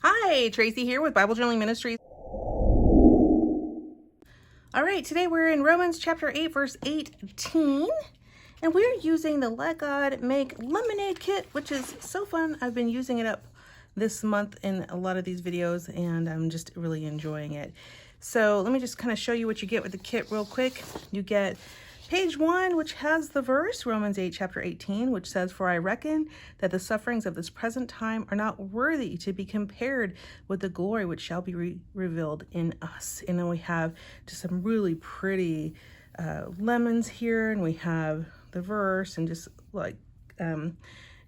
Hi, Tracy here with Bible Journaling Ministries. All right, today we're in Romans chapter 8, verse 18, and we're using the Let God Make Lemonade kit, which is so fun. I've been using it up this month in a lot of these videos, and I'm just really enjoying it. So let me just kind of show you what you get with the kit real quick. You get page 1, which has the verse, Romans 8, chapter 18, which says, "For I reckon that the sufferings of this present time are not worthy to be compared with the glory which shall be revealed in us." And then we have just some really pretty lemons here, and we have the verse and just like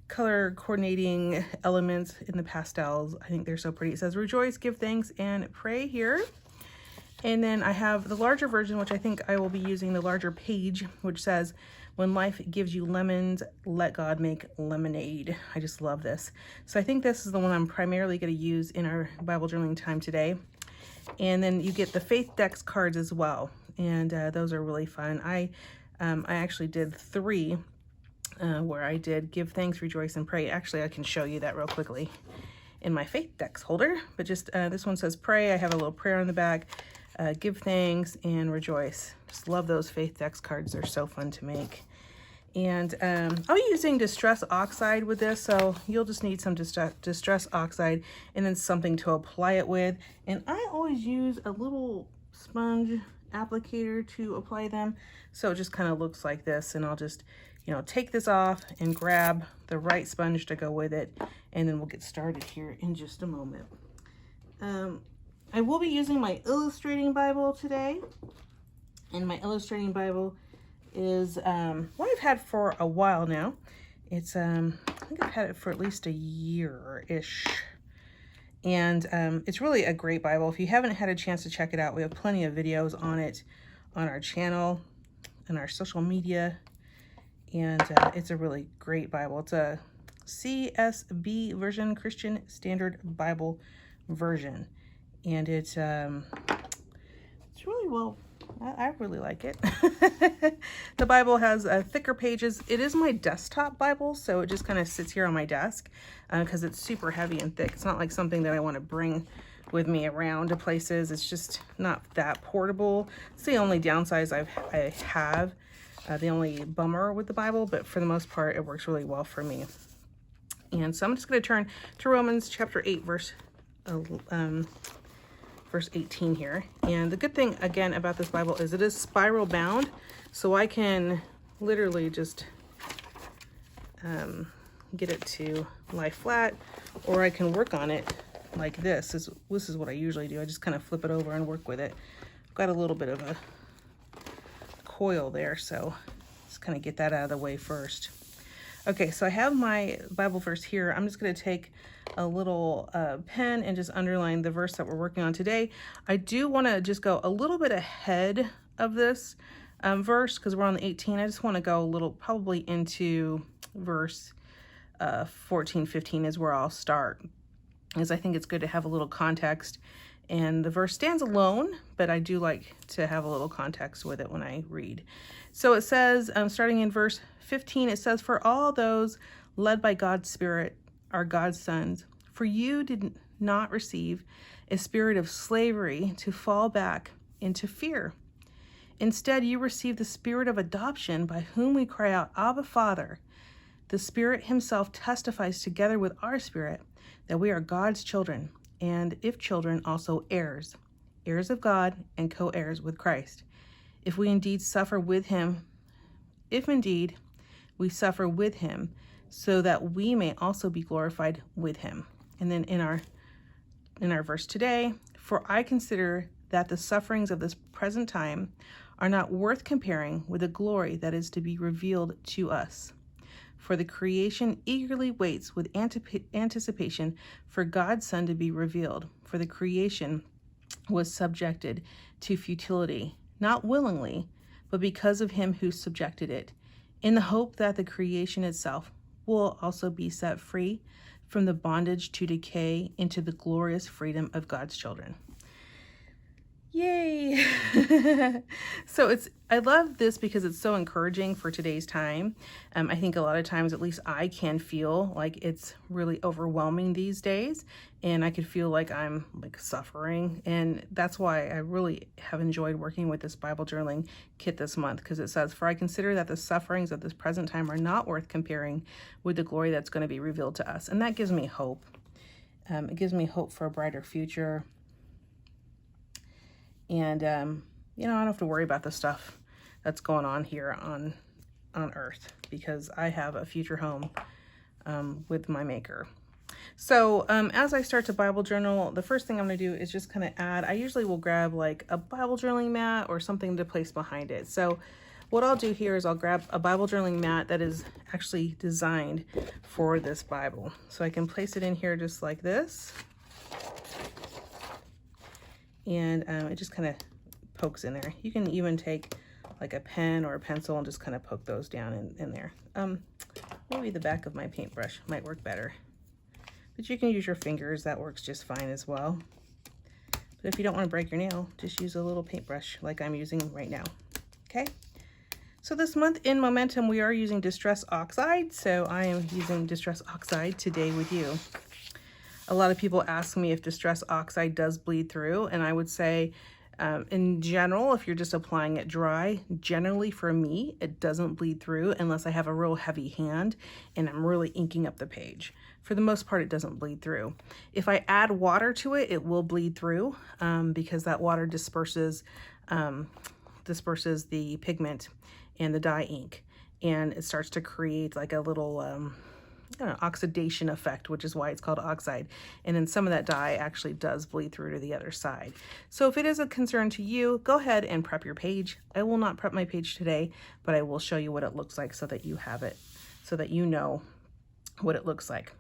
color coordinating elements in the pastels. I think they're so pretty. It says, "Rejoice, give thanks, and pray" here. And then I have the larger version, which I think I will be using the larger page, which says, "When life gives you lemons, let God make lemonade." I just love this. So I think this is the one I'm primarily going to use in our Bible journaling time today. And then you get the Faith Decks cards as well. And those are really fun. I actually did 3 where I did give thanks, rejoice, and pray. Actually, I can show you that real quickly in my Faith Decks holder. But just this one says pray. I have a little prayer on the back. Give thanks and rejoice. Just love those Faith Decks cards. They're so fun to make. And I'll be using Distress Oxide with this, so you'll just need some Distress Oxide and then something to apply it with. And I always use a little sponge applicator to apply them, so it just kind of looks like this. And I'll just, take this off and grab the right sponge to go with it, and then we'll get started here in just a moment. I will be using my illustrating Bible today, and my illustrating Bible is one I've had for a while now. It's I think I've had it for at least a year-ish, and it's really a great Bible. If you haven't had a chance to check it out, we have plenty of videos on it on our channel and our social media, and it's a really great Bible. It's a CSB version, Christian Standard Bible version. And it's really well, I really like it. The Bible has thicker pages. It is my desktop Bible, so it just kind of sits here on my desk because it's super heavy and thick. It's not like something that I want to bring with me around to places. It's just not that portable. It's the only downside I have, the only bummer with the Bible, but for the most part, it works really well for me. And so I'm just going to turn to Romans chapter 8, verse 18 here. And the good thing again about this Bible is it is spiral bound, so I can literally just get it to lie flat, or I can work on it like this. This is what I usually do. I just kind of flip it over and work with it. I've got a little bit of a coil there, so let's kind of get that out of the way first. Okay, so I have my Bible verse here. I'm just going to take a little pen and just underline the verse that we're working on today. I do want to just go a little bit ahead of this verse because we're on the 18. I just want to go a little, probably into verse 14, 15 is where I'll start, because I think it's good to have a little context. And the verse stands alone, but I do like to have a little context with it when I read. So it says, starting in verse 15, it says, "For all those led by God's Spirit are God's sons. For you did not receive a spirit of slavery to fall back into fear. Instead, you received the spirit of adoption, by whom we cry out, 'Abba, Father.' The Spirit himself testifies together with our spirit that we are God's children, and if children, also heirs, heirs of God and co-heirs with Christ. If indeed we suffer with him, so that we may also be glorified with him." And then in our verse today, "For I consider that the sufferings of this present time are not worth comparing with the glory that is to be revealed to us. For the creation eagerly waits with anticipation for God's Son to be revealed. For the creation was subjected to futility, not willingly, but because of him who subjected it, in the hope that the creation itself will also be set free from the bondage to decay into the glorious freedom of God's children." Yay! So I love this because it's so encouraging for today's time. I think a lot of times, at least I can feel like it's really overwhelming these days, and I could feel like I'm like suffering. And that's why I really have enjoyed working with this Bible journaling kit this month, because it says, "For I consider that the sufferings of this present time are not worth comparing with the glory that's going to be revealed to us." And that gives me hope. It gives me hope for a brighter future. And, you know, I don't have to worry about the stuff that's going on here on earth, because I have a future home with my maker. So as I start to Bible journal, the first thing I'm going to do is just kind of add, I usually will grab like a Bible journaling mat or something to place behind it. So what I'll do here is I'll grab a Bible journaling mat that is actually designed for this Bible. So I can place it in here just like this. And it just kind of pokes in there. You can even take like a pen or a pencil and just kind of poke those down in there. Maybe the back of my paintbrush might work better. But you can use your fingers, that works just fine as well. But if you don't want to break your nail, just use a little paintbrush like I'm using right now. Okay? So this month in Momentum, we are using Distress Oxide. So I am using Distress Oxide today with you. A lot of people ask me if Distress Oxide does bleed through, and I would say in general, if you're just applying it dry, generally for me, it doesn't bleed through unless I have a real heavy hand and I'm really inking up the page. For the most part, it doesn't bleed through. If I add water to it, it will bleed through because that water disperses the pigment and the dye ink, and it starts to create like a little oxidation effect, which is why it's called oxide. And then some of that dye actually does bleed through to the other side. So if it is a concern to you, go ahead and prep your page. I will not prep my page today, but I will show you what it looks like so that you have it, so that you know what it looks like.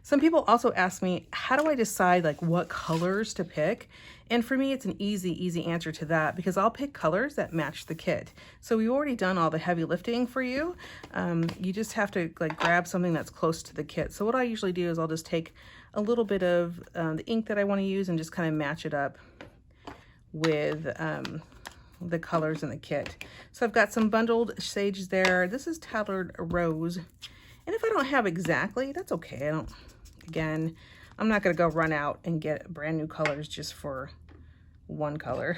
Some people also ask me, how do I decide like what colors to pick? And for me, it's an easy answer to that, because I'll pick colors that match the kit. So we've already done all the heavy lifting for you. You just have to like grab something that's close to the kit. So what I usually do is I'll just take a little bit of the ink that I want to use and just kind of match it up with the colors in the kit. So I've got some bundled sage there. This is Tattered Rose. And if I don't have exactly, that's okay. Again, I'm not going to go run out and get brand new colors just for one color.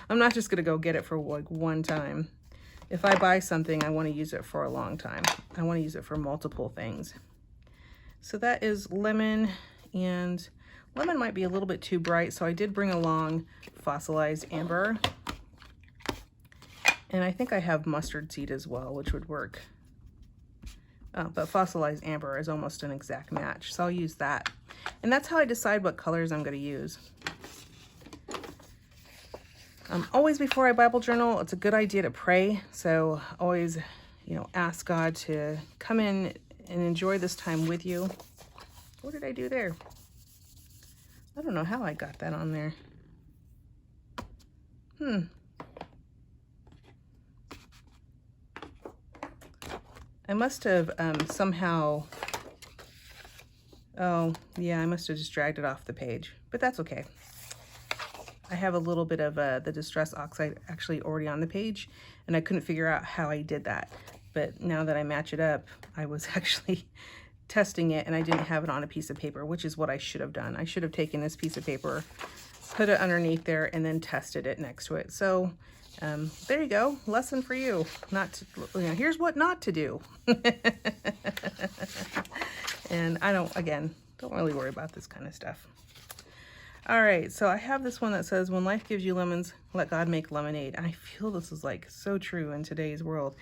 I'm not just going to go get it for like one time. If I buy something, I want to use it for a long time. I want to use it for multiple things. So that is lemon, and lemon might be a little bit too bright, so I did bring along fossilized amber. And I think I have mustard seed as well, which would work. But fossilized amber is almost an exact match, so I'll use that. And that's how I decide what colors I'm going to use. Always before I Bible journal, it's a good idea to pray. So always, ask God to come in and enjoy this time with you. What did I do there? I don't know how I got that on there. I must have somehow, oh yeah, I must have just dragged it off the page, but that's okay. I have a little bit of the Distress Oxide actually already on the page, and I couldn't figure out how I did that. But now that I match it up, I was actually testing it and I didn't have it on a piece of paper, which is what I should have done. I should have taken this piece of paper, put it underneath there, and then tested it next to it. So there you go, lesson for you. Here's what not to do. And I don't really worry about this kind of stuff. All right, so I have this one that says, when life gives you lemons, let God make lemonade. And I feel this is like so true in today's world.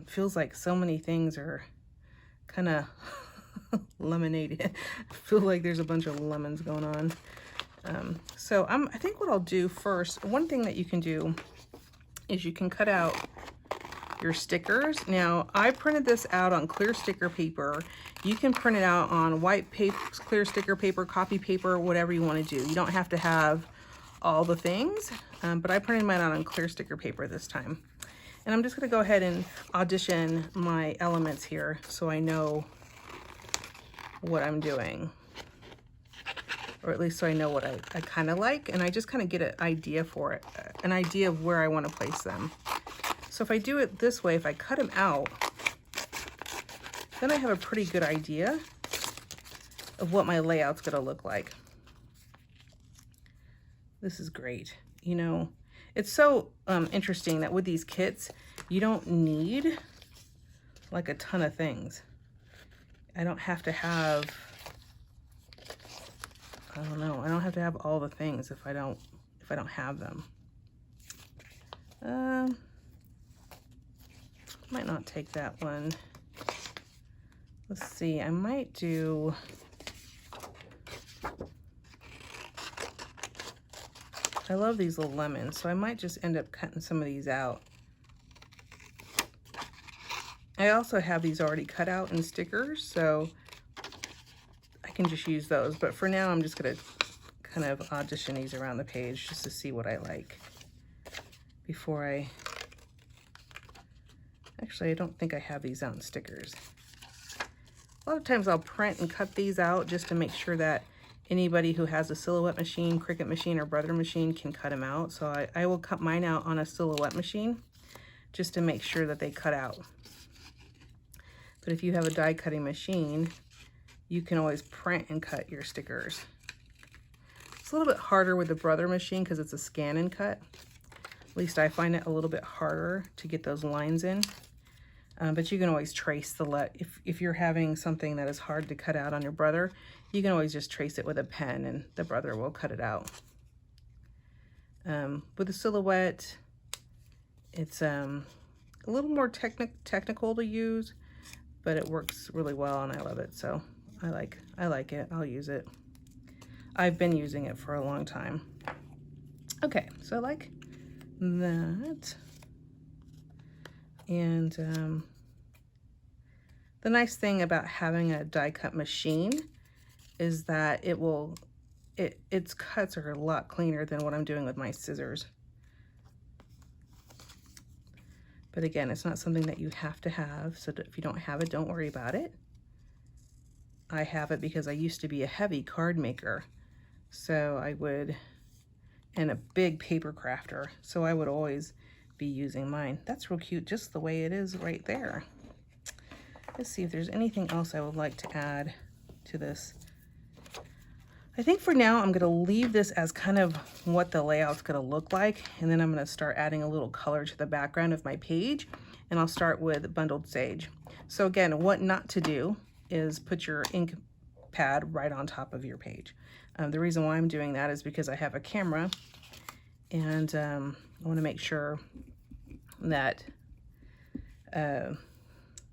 Feels like so many things are kind of lemonade. I feel like there's a bunch of lemons going on. So I think what I'll do first, one thing that you can do is you can cut out your stickers. Now, I printed this out on clear sticker paper. You can print it out on white paper, clear sticker paper, copy paper, whatever you want to do. You don't have to have all the things, but I printed mine out on clear sticker paper this time. And I'm just going to go ahead and audition my elements here so I know what I'm doing. or at least so I know what I kind of like, and I just kind of get an idea for it, an idea of where I want to place them. So if I do it this way, if I cut them out, then I have a pretty good idea of what my layout's going to look like. This is great. You know, it's so interesting that with these kits, you don't need like a ton of things. I don't have to have, I don't know, I don't have to have all the things if I don't have them. Might not take that one. Let's see, I might do, I love these little lemons, so I might just end up cutting some of these out. I also have these already cut out in stickers, so I can just use those. But for now, I'm just gonna kind of audition these around the page just to see what I like before actually, I don't think I have these out in stickers. A lot of times I'll print and cut these out just to make sure that anybody who has a Silhouette machine, Cricut machine, or Brother machine can cut them out. So I will cut mine out on a Silhouette machine just to make sure that they cut out. But if you have a die cutting machine, you can always print and cut your stickers. It's a little bit harder with the Brother machine because it's a scan and cut. At least I find it a little bit harder to get those lines in. But you can always trace the if you're having something that is hard to cut out on your Brother, you can always just trace it with a pen and the Brother will cut it out. With the Silhouette, it's a little more technical to use, but it works really well and I love it. So I like it. I'll use it. I've been using it for a long time. Okay, so I like that. And the nice thing about having a die cut machine is that its cuts are a lot cleaner than what I'm doing with my scissors. But again, it's not something that you have to have, so if you don't have it, don't worry about it. I have it because I used to be a heavy card maker, so I would, and a big paper crafter, so I would always be using mine. That's real cute, just the way it is right there. Let's see if there's anything else I would like to add to this. I think for now, I'm gonna leave this as kind of what the layout's gonna look like, and then I'm gonna start adding a little color to the background of my page, and I'll start with Bundled Sage. So again, what not to do is put your ink pad right on top of your page. The reason why I'm doing that is because I have a camera, and I wanna make sure that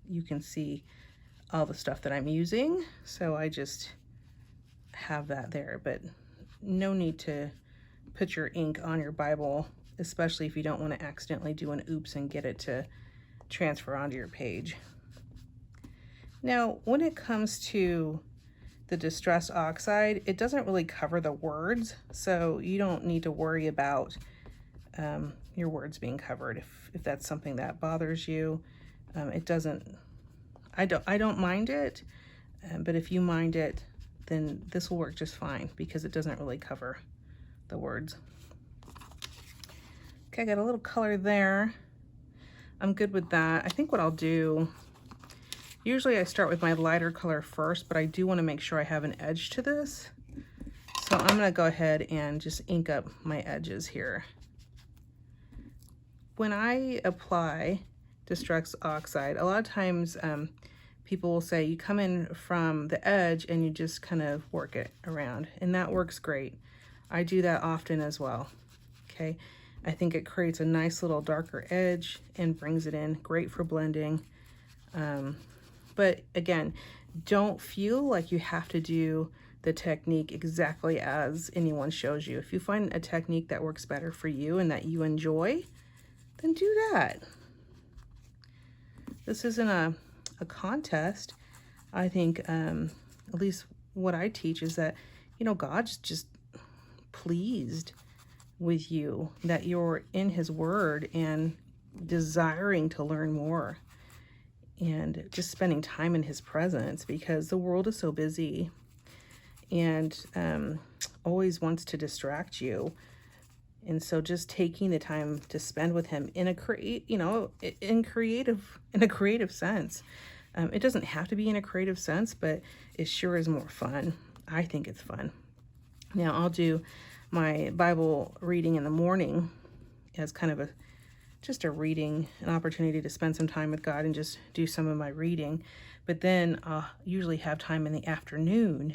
you can see all the stuff that I'm using. So I just have that there, but no need to put your ink on your Bible, especially if you don't want to accidentally do an oops and get it to transfer onto your page. Now, when it comes to the Distress Oxide, it doesn't really cover the words, so you don't need to worry about your words being covered. If that's something that bothers you, it doesn't, I don't mind it, but if you mind it, then this will work just fine because it doesn't really cover the words. Okay, I got a little color there. I'm good with that. I think what I'll do, usually I start with my lighter color first, but I do want to make sure I have an edge to this. So I'm gonna go ahead and just ink up my edges here. When I apply Distress Oxide, a lot of times people will say you come in from the edge and you just kind of work it around, and that works great. I do that often as well. Okay, I think it creates a nice little darker edge and brings it in, great for blending. But again, don't feel like you have to do the technique exactly as anyone shows you. If you find a technique that works better for you and that you enjoy, then do that. This isn't a contest. I think at least what I teach is that, you know, God's just pleased with you, that you're in his word and desiring to learn more and just spending time in his presence, because the world is so busy and always wants to distract you. And so just taking the time to spend with him in a creative sense. It doesn't have to be in a creative sense, but it sure is more fun. I think it's fun. Now I'll do my Bible reading in the morning as kind of just a reading, an opportunity to spend some time with God and just do some of my reading. But then I'll usually have time in the afternoon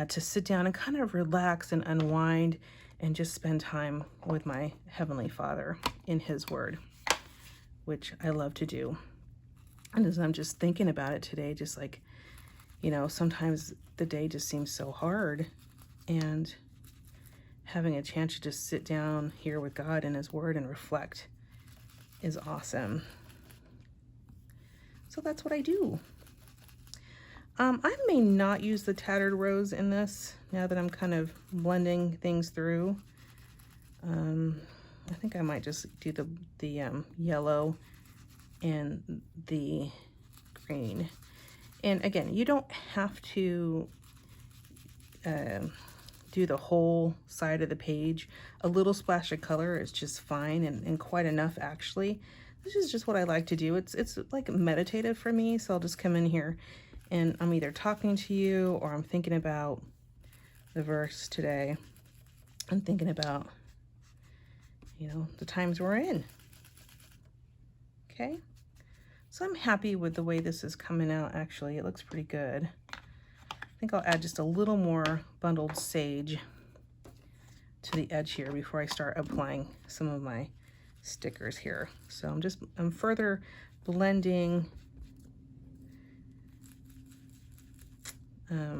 to sit down and kind of relax and unwind and just spend time with my Heavenly Father in His Word, which I love to do. And as I'm just thinking about it today, just like, sometimes the day just seems so hard, and having a chance to just sit down here with God in His Word and reflect is awesome. So that's what I do. I may not use the tattered rose in this now that I'm kind of blending things through. I think I might just do the yellow and the green. And again, you don't have to do the whole side of the page. A little splash of color is just fine and quite enough, actually. This is just what I like to do. It's like meditative for me, so I'll just come in here and I'm either talking to you or I'm thinking about the verse today. I'm thinking about, the times we're in. Okay? So I'm happy with the way this is coming out, actually. It looks pretty good. I think I'll add just a little more bundled sage to the edge here before I start applying some of my stickers here. So I'm further blending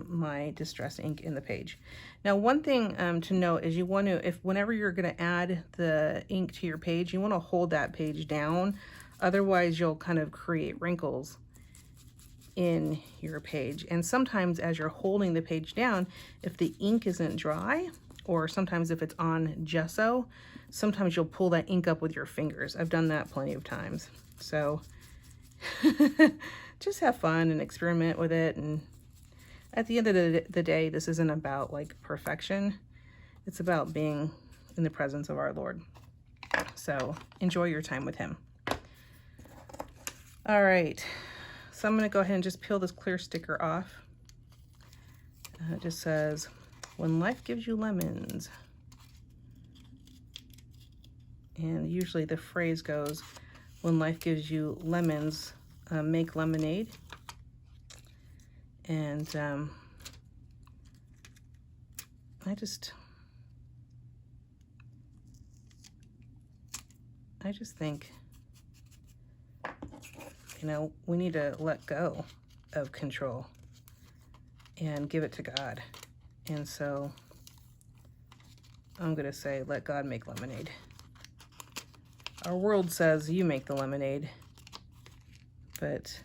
my distress ink in the page. Now, one thing to note is you want to, whenever you're going to add the ink to your page, you want to hold that page down. Otherwise, you'll kind of create wrinkles in your page. And sometimes as you're holding the page down, if the ink isn't dry, or sometimes if it's on gesso, sometimes you'll pull that ink up with your fingers. I've done that plenty of times. So just have fun and experiment with it. And at the end of the day, this isn't about like perfection. It's about being in the presence of our Lord. So enjoy your time with Him. All right. So I'm going to go ahead and just peel this clear sticker off. It just says, when life gives you lemons. And usually the phrase goes, when life gives you lemons, make lemonade. And I just think, we need to let go of control and give it to God. And so I'm going to say, let God make lemonade. Our world says you make the lemonade, but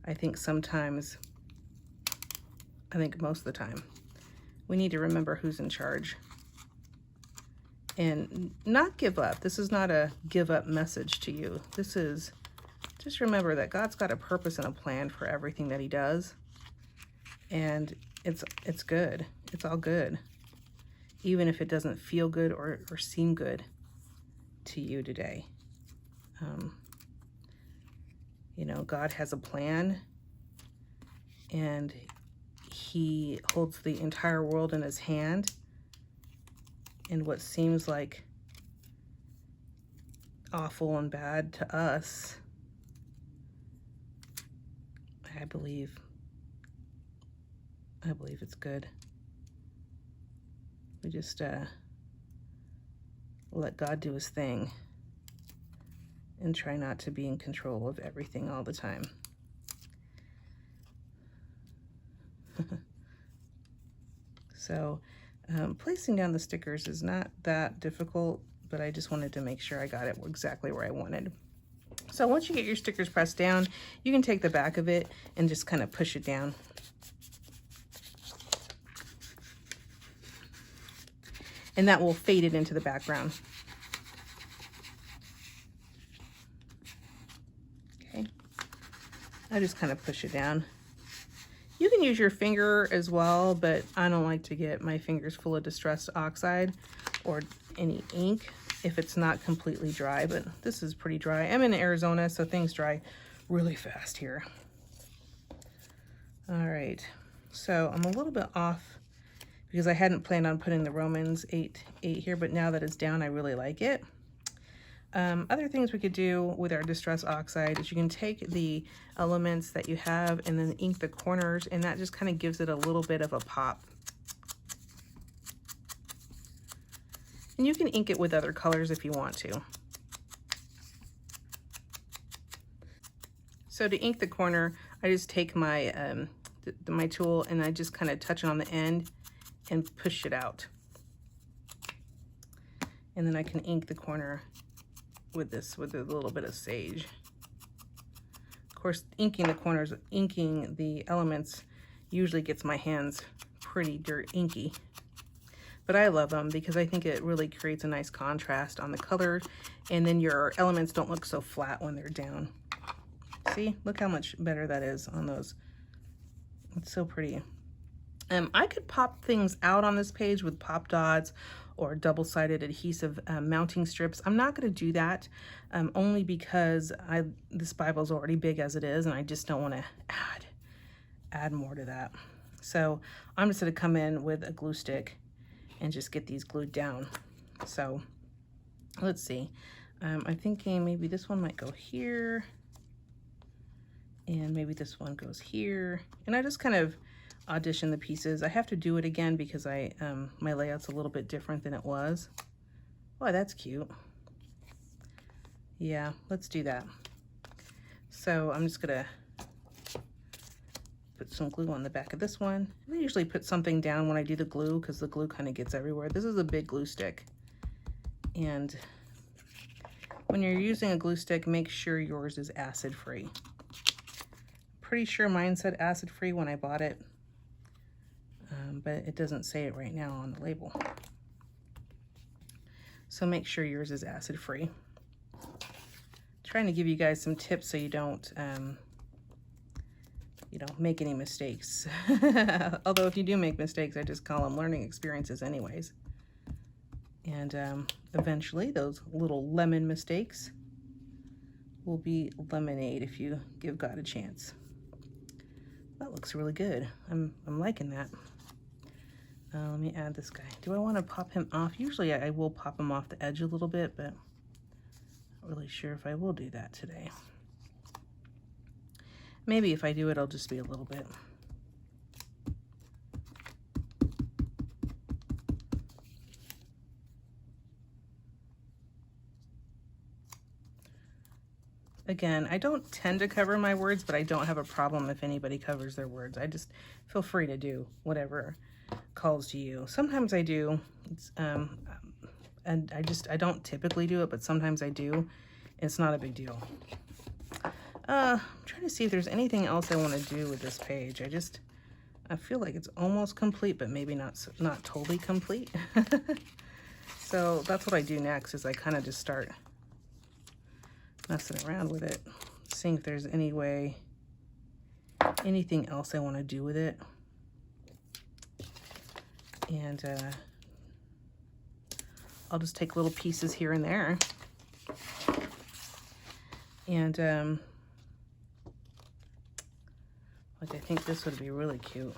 I think most of the time, we need to remember who's in charge and not give up. This is not a give up message to you. This is just remember that God's got a purpose and a plan for everything that He does. And it's good. It's all good. Even if it doesn't feel good or seem good to you today. God has a plan, and He holds the entire world in His hand. And what seems like awful and bad to us, I believe it's good. We just let God do His thing and try not to be in control of everything all the time. So placing down the stickers is not that difficult, but I just wanted to make sure I got it exactly where I wanted. So once you get your stickers pressed down, you can take the back of it and just kind of push it down. And that will fade it into the background. Okay. I just kind of push it down. You can use your finger as well, but I don't like to get my fingers full of distressed oxide or any ink if it's not completely dry, but this is pretty dry. I'm in Arizona, so things dry really fast here. All right, so I'm a little bit off because I hadn't planned on putting the Romans 8:8 here, but now that it's down, I really like it. Other things we could do with our distress oxide is you can take the elements that you have and then ink the corners, and that just kind of gives it a little bit of a pop. And you can ink it with other colors if you want to. So to ink the corner, I just take my my tool and I just kind of touch it on the end and push it out. And then I can ink the corner with this, with a little bit of sage. Of course, inking the corners, inking the elements usually gets my hands pretty dirt inky. But I love them because I think it really creates a nice contrast on the color, and then your elements don't look so flat when they're down. See, look how much better that is on those. It's so pretty. I could pop things out on this page with pop dots or double-sided adhesive mounting strips. I'm not going to do that only because this Bible's already big as it is, and I just don't want to add more to that. So I'm just going to come in with a glue stick and just get these glued down. So let's see. I'm thinking maybe this one might go here, and maybe this one goes here. And I just kind of audition the pieces. I have to do it again because my layout's a little bit different than it was. Oh, that's cute. Yeah, let's do that. So I'm just gonna put some glue on the back of this one. I usually put something down when I do the glue because the glue kind of gets everywhere. This is a big glue stick. And when you're using a glue stick, make sure yours is acid-free. Pretty sure mine said acid-free when I bought it, but it doesn't say it right now on the label. So make sure yours is acid-free. Trying to give you guys some tips so you don't make any mistakes. Although if you do make mistakes, I just call them learning experiences anyways. And eventually those little lemon mistakes will be lemonade if you give God a chance. That looks really good. I'm liking that. Let me add this guy. Do I want to pop him off? Usually I will pop him off the edge a little bit, but not really sure if I will do that today. Maybe if I do it, it'll just be a little bit. Again, I don't tend to cover my words, but I don't have a problem if anybody covers their words. I just feel free to do whatever calls to you. Sometimes I do, and I don't typically do it, but sometimes I do. It's not a big deal. I'm trying to see if there's anything else I want to do with this page. I feel like it's almost complete, but maybe not totally complete. So that's what I do next, is I kind of just start messing around with it, seeing if there's anything else I want to do with it. And I'll just take little pieces here and there. And like I think this would be really cute.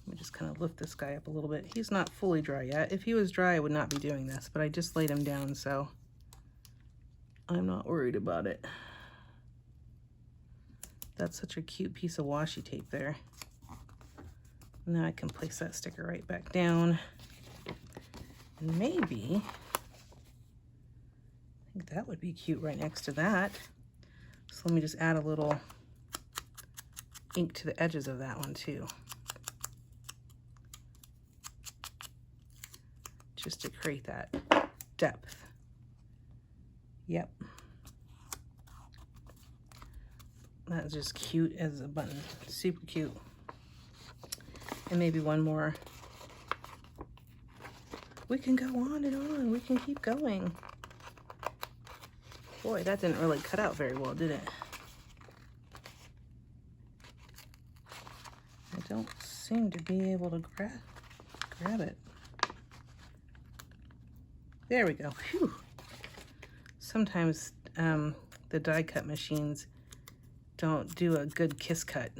Let me just kind of lift this guy up a little bit. He's not fully dry yet. If he was dry, I would not be doing this, but I just laid him down, so I'm not worried about it. That's such a cute piece of washi tape there. Now I can place that sticker right back down. And maybe, I think that would be cute right next to that. So let me just add a little ink to the edges of that one too. Just to create that depth. Yep. That's just cute as a button. Super cute. And maybe one more. We can go on and on. We can keep going. Boy, that didn't really cut out very well, did it? don't seem to be able to grab it. There we go. Phew. Sometimes the die cut machines don't do a good kiss cut.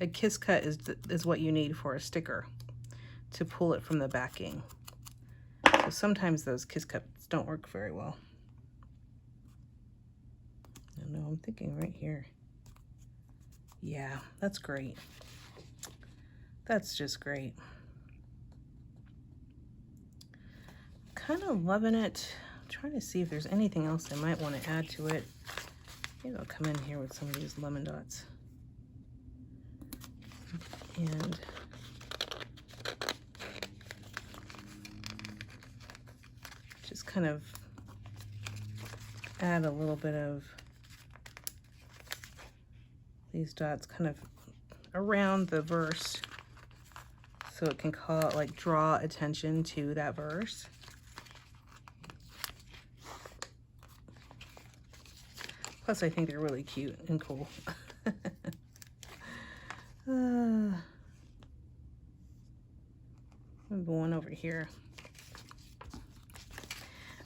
A kiss cut is what you need for a sticker to pull it from the backing. So sometimes those kiss cuts don't work very well. I don't know, I'm thinking right here. Yeah, that's great. That's just great. Kind of loving it. I'm trying to see if there's anything else I might want to add to it. Maybe I'll come in here with some of these lemon dots. And just kind of add a little bit of these dots kind of around the verse so it can call it, like, draw attention to that verse. Plus, I think they're really cute and cool. I'm going over here.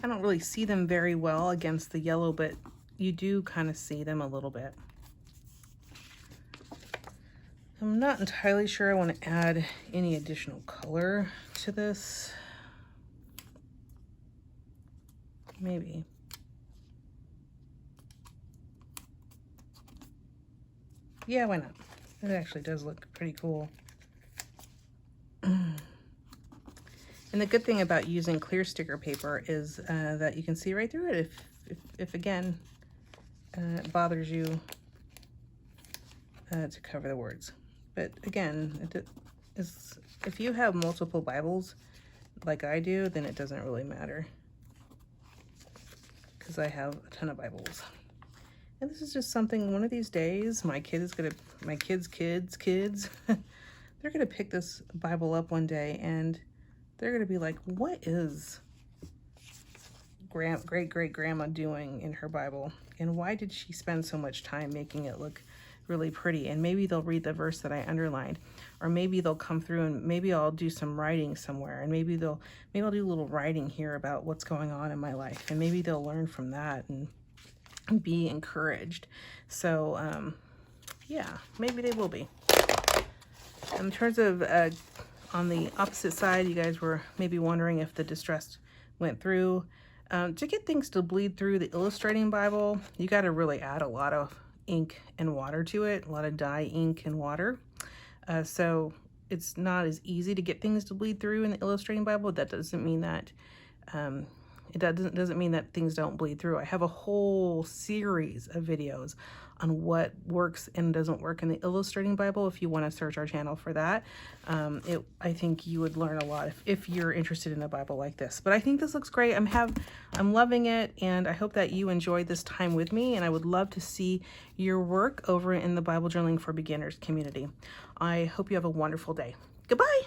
I don't really see them very well against the yellow, but you do kind of see them a little bit. I'm not entirely sure I want to add any additional color to this. Maybe. Yeah, why not? It actually does look pretty cool. And the good thing about using clear sticker paper is that you can see right through it if again, it bothers you to cover the words. But again, if you have multiple Bibles like I do, then it doesn't really matter, because I have a ton of Bibles. And this is just something, one of these days, my kids' kids, they're gonna pick this Bible up one day and they're gonna be like, what is great-great-grandma doing in her Bible? And why did she spend so much time making it look really pretty? And maybe they'll read the verse that I underlined, or maybe they'll come through and maybe I'll do some writing somewhere, and maybe I'll do a little writing here about what's going on in my life, and maybe they'll learn from that and be encouraged. So yeah, maybe they will be. In terms of on the opposite side, you guys were maybe wondering if the distressed went through. To get things to bleed through the illustrating Bible, you got to really add a lot of ink and water to it, a lot of dye, ink, and water. So it's not as easy to get things to bleed through in the illustrating Bible. That doesn't mean that doesn't mean that things don't bleed through. I have a whole series of videos on what works and doesn't work in the illustrating Bible. If you want to search our channel for that, I think you would learn a lot if you're interested in a Bible like this. But I think this looks great. I'm loving it, and I hope that you enjoyed this time with me, and I would love to see your work over in the Bible Journaling for Beginners community. I hope you have a wonderful day. Goodbye.